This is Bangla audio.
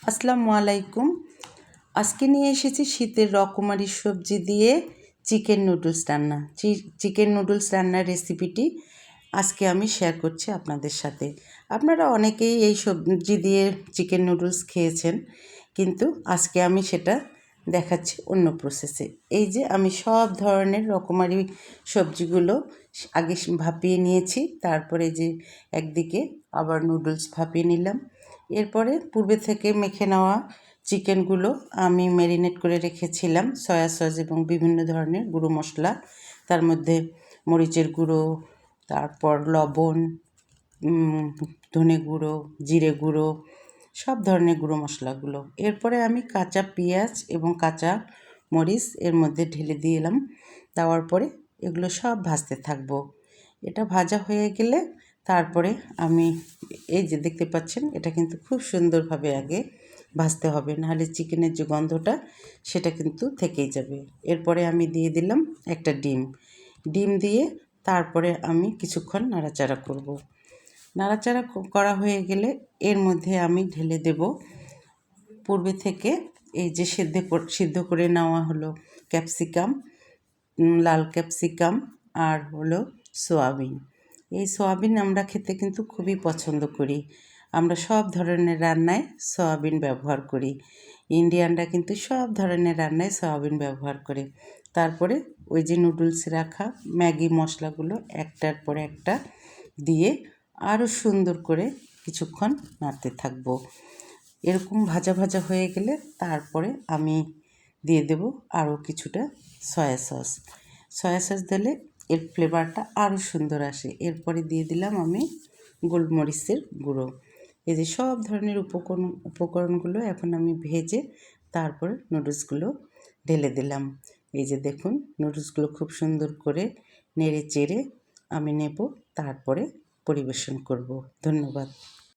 আসসালামু আলাইকুম। আজকে নিয়ে এসেছি শীতের রকমারি সবজি দিয়ে চিকেন নুডলস রান্না। চিকেন নুডলস রান্নার রেসিপিটি আজকে আমি শেয়ার করছি আপনাদের সাথে। আপনারা অনেকেই এই সবজি দিয়ে চিকেন নুডলস খেয়েছেন, কিন্তু আজকে আমি সেটা দেখাচ্ছি অন্য প্রসেসে। এই যে আমি সব ধরনের রকমারি সবজিগুলো আগে ভাপিয়ে নিয়েছি, তারপরে যে একদিকে আবার নুডলস ভাপিয়ে নিলাম। এরপরে পূর্বে থেকে মেখে নেওয়া চিকেনগুলো আমি ম্যারিনেট করে রেখেছিলাম সয়া সস এবং বিভিন্ন ধরনের গুঁড়ো মশলা, তার মধ্যে মরিচের গুঁড়ো, তারপর লবণ, ধনে গুঁড়ো, জিরে গুঁড়ো, সব ধরনের গুঁড়ো মশলাগুলো। এরপরে আমি কাঁচা পেঁয়াজ এবং কাঁচা মরিচ এর মধ্যে ঢেলে দিলাম। দেওয়ার পরে এগুলো সব ভাজতে থাকবো। এটা ভাজা হয়ে গেলে তারপরে আমি এই যে দেখতে পাচ্ছেন, এটা কিন্তু খুব সুন্দরভাবে আগে ভাজতে হবে, নাহলে চিকেনের যে গন্ধটা সেটা কিন্তু থেকেই যাবে। এরপরে আমি দিয়ে দিলাম একটা ডিম দিয়ে তারপরে আমি কিছুক্ষণ নাড়াচাড়া করব। নাড়াচাড়া করা হয়ে গেলে এর মধ্যে আমি ঢেলে দেব পূর্বে থেকে এই যে সিদ্ধ করে নেওয়া হলো ক্যাপসিকাম, লাল ক্যাপসিকাম আর হলো সয়াবিন। এই সয়াবিন আমরা খেতে কিন্তু খুবই পছন্দ করি। আমরা সব ধরনের রান্নায় সয়াবিন ব্যবহার করি। ইন্ডিয়ানরা কিন্তু সব ধরনের রান্নায় সয়াবিন ব্যবহার করে। তারপরে ওই যে নুডলস রাখা ম্যাগি মশলাগুলো একটার পর একটা দিয়ে আরও সুন্দর করে কিছুক্ষণ নাড়তে থাকবো। এরকম ভাজা ভাজা হয়ে গেলে তারপরে আমি দিয়ে দেব আরও কিছুটা সয়া সস দিলে এর ফ্লেভারটা আরও সুন্দর আসে। এরপরে দিয়ে দিলাম আমি গোলমরিচের গুঁড়ো। এই যে সব ধরনের উপকরণগুলো এখন আমি ভেজে তারপরে নুডলসগুলো ঢেলে দিলাম। এই যে দেখুন, নুডলসগুলো খুব সুন্দর করে নেড়ে চেড়ে আমি নেব, তারপরে পরিবেশন করব। ধন্যবাদ।